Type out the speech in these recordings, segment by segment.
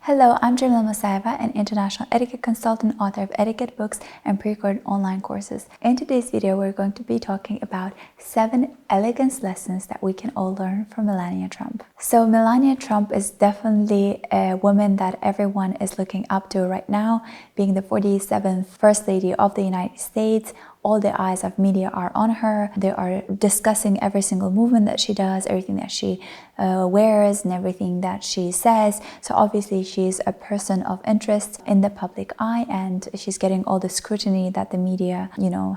Hello, I'm Jamila Musayeva, an international etiquette consultant, author of etiquette books and pre-recorded online courses. In today's video, we're going to be talking about 7 elegance lessons that we can all learn from Melania Trump. So Melania Trump is definitely a woman that everyone is looking up to right now, being the 47th First Lady of the United States. All the eyes of media are on her. They are discussing every single movement that she does, everything that she wears and everything that she says. So obviously she's a person of interest in the public eye, and she's getting all the scrutiny that the media,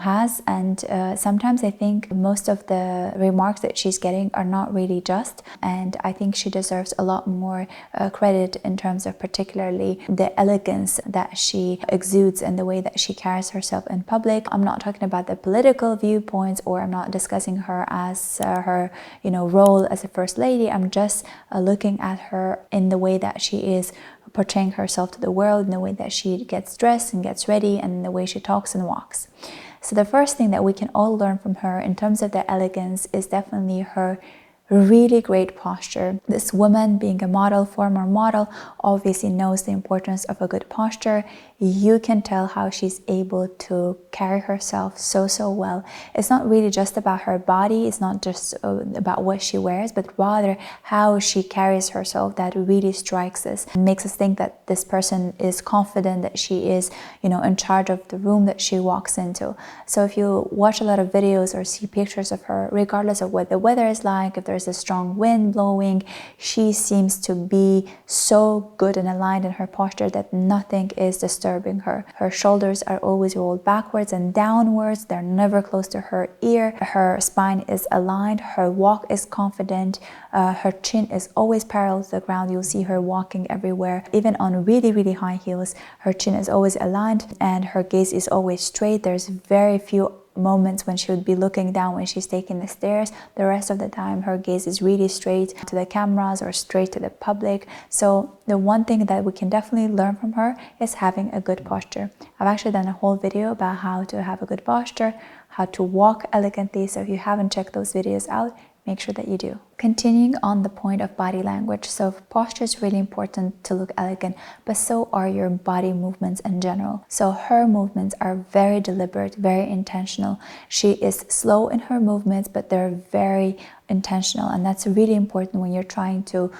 has. And sometimes I think most of the remarks that she's getting are not really just. And I think she deserves a lot more credit in terms of particularly the elegance that she exudes and the way that she carries herself in public. I'm not talking about the political viewpoints, or I'm not discussing her as her role as a first lady. I'm just looking at her in the way that she is portraying herself to the world, in the way that she gets dressed and gets ready, and the way she talks and walks. So the first thing that we can all learn from her in terms of the elegance is definitely her really great posture. This woman, being a model, former model, obviously knows the importance of a good posture. You can tell how she's able to carry herself so well. It's not really just about her body, it's not just about what she wears, but rather how she carries herself that really strikes us and makes us think that this person is confident, that she is in charge of the room that she walks into. So if you watch a lot of videos or see pictures of her, regardless of what the weather is like, if there's a strong wind blowing, she seems to be so good and aligned in her posture that nothing is disturbing her. Her shoulders are always rolled backwards and downwards. They're never close to her ear. Her spine is aligned. Her walk is confident. Her chin is always parallel to the ground. You'll see her walking everywhere. Even on really high heels, her chin is always aligned and her gaze is always straight. There's very few moments when she would be looking down when she's taking the stairs. The rest of the time her gaze is really straight to the cameras or straight to the public. So the one thing that we can definitely learn from her is having a good posture. I've actually done a whole video about how to have a good posture, how to walk elegantly. So if you haven't checked those videos out, make sure that you do. Continuing on the point of body language, so posture is really important to look elegant, but so are your body movements in general. So her movements are very deliberate, very intentional. She is slow in her movements, but they're very intentional, and that's really important when you're trying to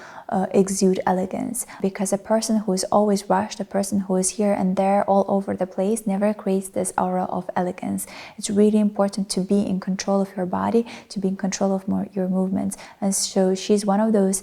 exude elegance, because a person who is always rushed, a person who is here and there all over the place, never creates this aura of elegance. It's really important to be in control of your body, to be in control of your movements. And so she's one of those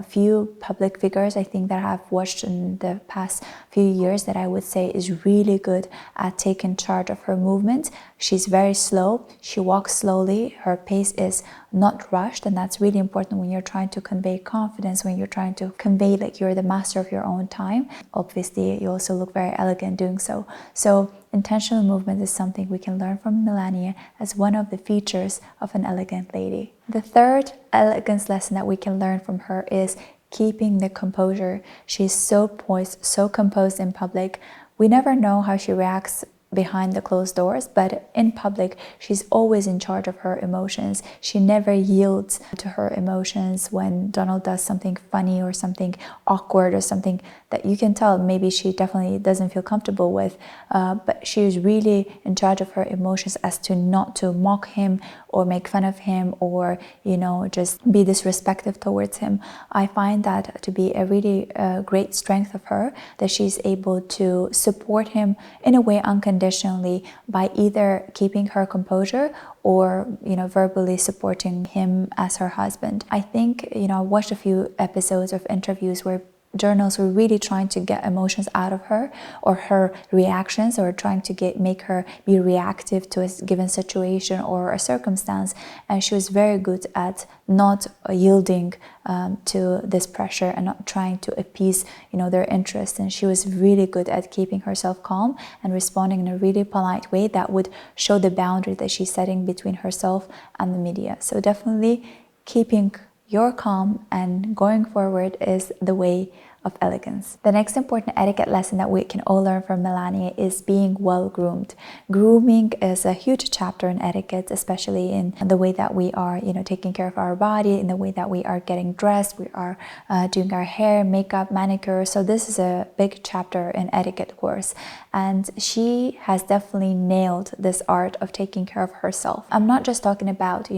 few public figures I think that I've watched in the past few years that I would say is really good at taking charge of her movements. She's very slow. She walks slowly. Her pace is not rushed, and that's really important when you're trying to convey confidence, when you're trying to convey like you're the master of your own time. Obviously, you also look very elegant doing so. So intentional movement is something we can learn from Melania as one of the features of an elegant lady. The third elegance lesson that we can learn from her is keeping the composure. She's so poised, so composed in public. We never know how she reacts behind the closed doors, but in public she's always in charge of her emotions. She never yields to her emotions when Donald does something funny or something awkward or something that you can tell maybe she definitely doesn't feel comfortable with, but she is really in charge of her emotions as to not to mock him or make fun of him or just be disrespectful towards him. I find that to be a really great strength of her, that she's able to support him in a way unconditionally by either keeping her composure or verbally supporting him as her husband. I think I watched a few episodes of interviews where journals were really trying to get emotions out of her, or her reactions, or trying to make her be reactive to a given situation or a circumstance, and she was very good at not yielding to this pressure and not trying to appease their interest. And she was really good at keeping herself calm and responding in a really polite way that would show the boundary that she's setting between herself and the media. So definitely keeping your calm and going forward is the way of elegance. The next important etiquette lesson that we can all learn from Melania is being well groomed. Grooming is a huge chapter in etiquette, especially in the way that we are, taking care of our body, in the way that we are getting dressed, we are doing our hair, makeup, manicure. So this is a big chapter in etiquette course, and she has definitely nailed this art of taking care of herself. I'm not just talking about,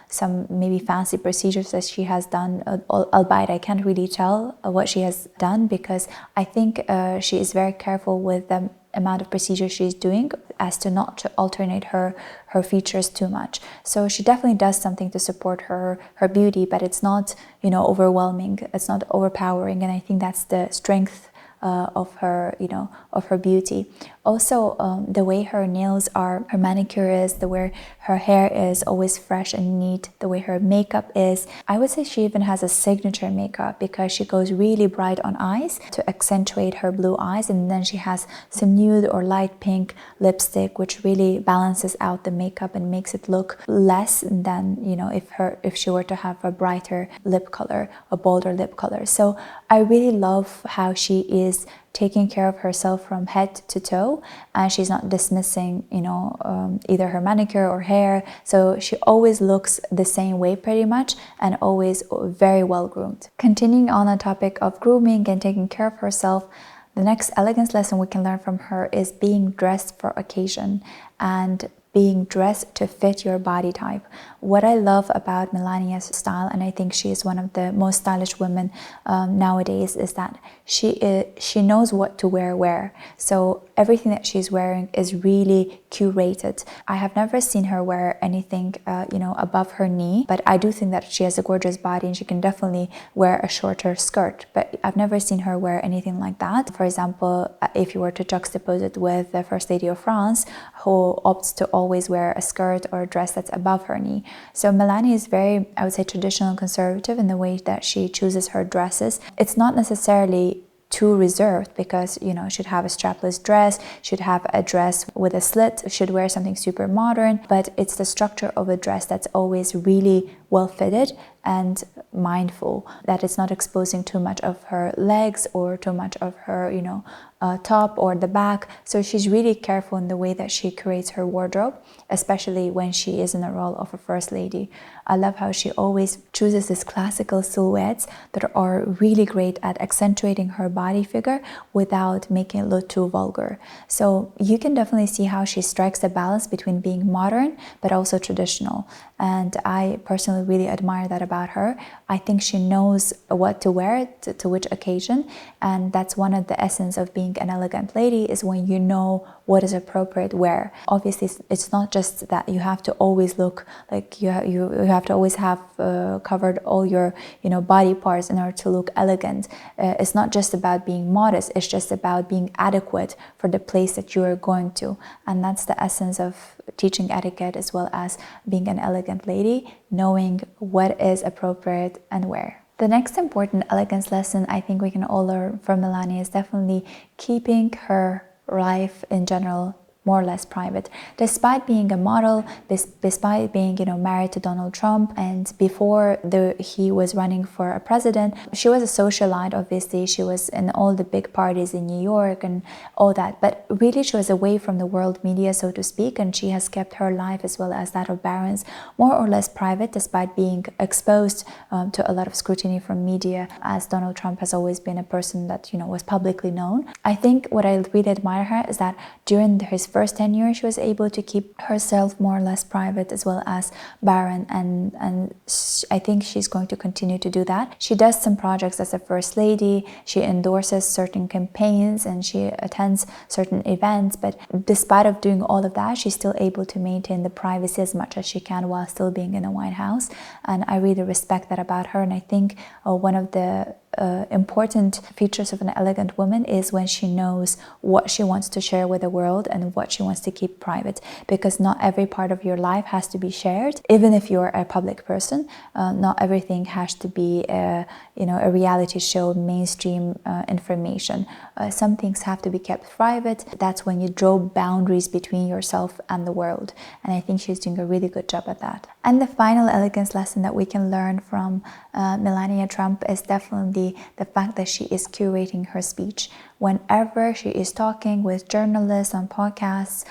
some maybe fancy procedures that she has done, albeit I can't really tell what she has done, because I think she is very careful with the amount of procedures she's doing as to not to alternate her features too much. So she definitely does something to support her beauty, but it's not, overwhelming, it's not overpowering, and I think that's the strength of her, of her beauty. Also, the way her nails are, her manicure is, the way her hair is always fresh and neat, the way her makeup is. I would say she even has a signature makeup, because she goes really bright on eyes to accentuate her blue eyes, and then she has some nude or light pink lipstick, which really balances out the makeup and makes it look less than, if she were to have a brighter lip color, a bolder lip color. So I really love how she is taking care of herself from head to toe, and she's not dismissing, either her manicure or hair. So she always looks the same way pretty much, and always very well groomed. Continuing on the topic of grooming and taking care of herself, the next elegance lesson we can learn from her is being dressed for occasion and being dressed to fit your body type. What I love about Melania's style, and I think she is one of the most stylish women nowadays, is that she knows what to wear where. So everything that she's wearing is really curated. I have never seen her wear anything, above her knee, but I do think that she has a gorgeous body and she can definitely wear a shorter skirt. But I've never seen her wear anything like that. For example, if you were to juxtapose it with the First Lady of France, who opts to always wear a skirt or a dress that's above her knee. So Melania is very, I would say, traditional and conservative in the way that she chooses her dresses. It's not necessarily too reserved, because should have a strapless dress, should have a dress with a slit, should wear something super modern, but it's the structure of a dress that's always really well fitted and mindful that it's not exposing too much of her legs or too much of her top or the back. So she's really careful in the way that she creates her wardrobe, especially when she is in the role of a first lady. I love how she always chooses these classical silhouettes that are really great at accentuating her body figure without making it look too vulgar. So you can definitely see how she strikes the balance between being modern but also traditional, and I personally really admire that about her. I think she knows what to wear to which occasion, and that's one of the essence of being an elegant lady, is when you know what is appropriate wear. Obviously, it's not just that you have to always look like you have to always have covered all your body parts in order to look elegant. It's not just about being modest, it's just about being adequate for the place that you are going to, and that's the essence of teaching etiquette as well as being an elegant lady, knowing what is appropriate and where. The next important elegance lesson I think we can all learn from Melania is definitely keeping her life in general more or less private. Despite being a model, despite being married to Donald Trump, and before he was running for a president, she was a socialite. Obviously, she was in all the big parties in New York and all that, but really she was away from the world media, so to speak, and she has kept her life as well as that of Barron's more or less private, despite being exposed to a lot of scrutiny from media, as Donald Trump has always been a person that was publicly known. I think what I really admire her is that during his first 10 years, she was able to keep herself more or less private, as well as Barron, and I think she's going to continue to do that. She does some projects as a first lady, she endorses certain campaigns, and she attends certain events, but despite of doing all of that, she's still able to maintain the privacy as much as she can while still being in the White House, and I really respect that about her. And I think one of the important features of an elegant woman is when she knows what she wants to share with the world and what she wants to keep private, because not every part of your life has to be shared. Even if you're a public person, not everything has to be a reality show, mainstream information. Some things have to be kept private. That's when you draw boundaries between yourself and the world, and I think she's doing a really good job at that. And the final elegance lesson that we can learn from Melania Trump is definitely be the fact that she is curating her speech. Whenever she is talking with journalists on podcasts,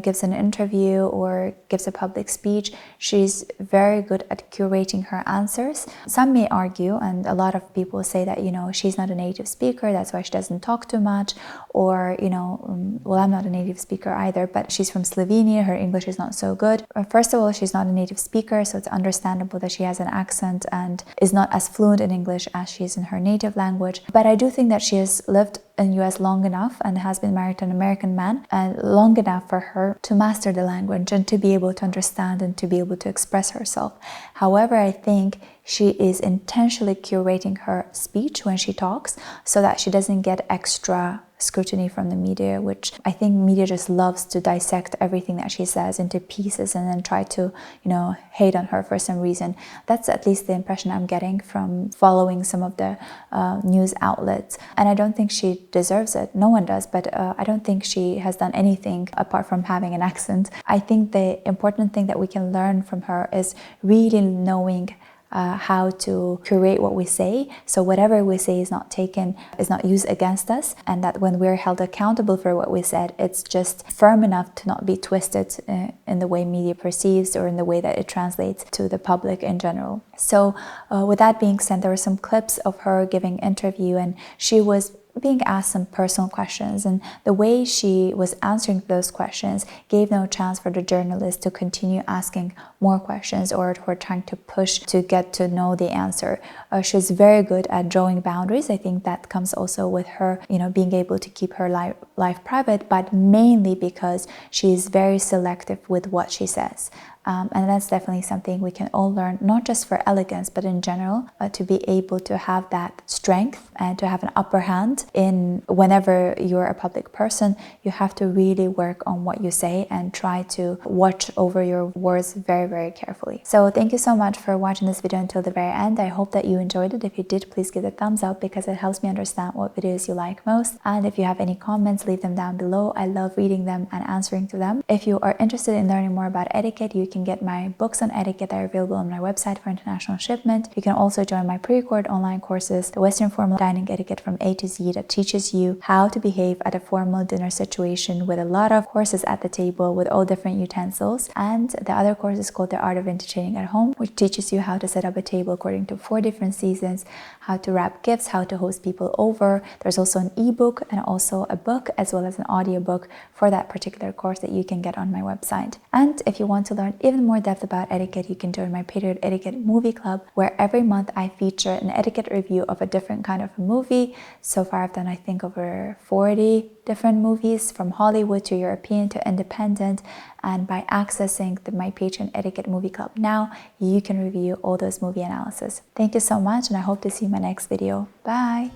gives an interview or gives a public speech, she's very good at curating her answers. Some may argue, and a lot of people say that, she's not a native speaker, that's why she doesn't talk too much, or, well, I'm not a native speaker either, but she's from Slovenia, her English is not so good. First of all, she's not a native speaker, so it's understandable that she has an accent and is not as fluent in English as she is in her native language. But I do think that she has lived in the US long enough and has been married to an American man, and long enough for her to master the language and to be able to understand and to be able to express herself. However, I think she is intentionally curating her speech when she talks so that she doesn't get extra scrutiny from the media, which I think media just loves to dissect everything that she says into pieces and then try to, hate on her for some reason. That's at least the impression I'm getting from following some of the news outlets. And I don't think she deserves it. No one does, but I don't think she has done anything apart from having an accent. I think the important thing that we can learn from her is really knowing how to curate what we say, so whatever we say is not used against us, and that when we're held accountable for what we said, it's just firm enough to not be twisted in the way media perceives or in the way that it translates to the public in general. So with that being said, there were some clips of her giving an interview, and she was being asked some personal questions, and the way she was answering those questions gave no chance for the journalist to continue asking more questions or who are trying to push to get to know the answer. She's very good at drawing boundaries. I think that comes also with her, being able to keep her life private, but mainly because she's very selective with what she says. And that's definitely something we can all learn, not just for Elegance, but in general, to be able to have that strength and to have an upper hand in whenever you're a public person. You have to really work on what you say and try to watch over your words very, very carefully. So thank you so much for watching this video until the very end. I hope that you enjoyed it. If you did, please give it a thumbs up because it helps me understand what videos you like most. And if you have any comments, leave them down below. I love reading them and answering to them. If you are interested in learning more about etiquette, you can get my books on etiquette that are available on my website for international shipment. You can also join my pre-recorded online courses, the Western Formal Dining Etiquette from A to Z, that teaches you how to behave at a formal dinner situation with a lot of courses at the table with all different utensils. And the other course is called The Art of Entertaining at Home, which teaches you how to set up a table according to 4 different seasons, how to wrap gifts, how to host people over. There's also an ebook and also a book as well as an audiobook for that particular course that you can get on my website. And if you want to learn even more depth about etiquette, you can join my Patriot Etiquette Movie Club, where every month I feature an etiquette review of a different kind of a movie. So far I've done, I think, over 40 different movies, from Hollywood to European to independent. And by accessing my Patreon Etiquette Movie Club now, you can review all those movie analysis. Thank you so much, and I hope to see you in my next video. Bye!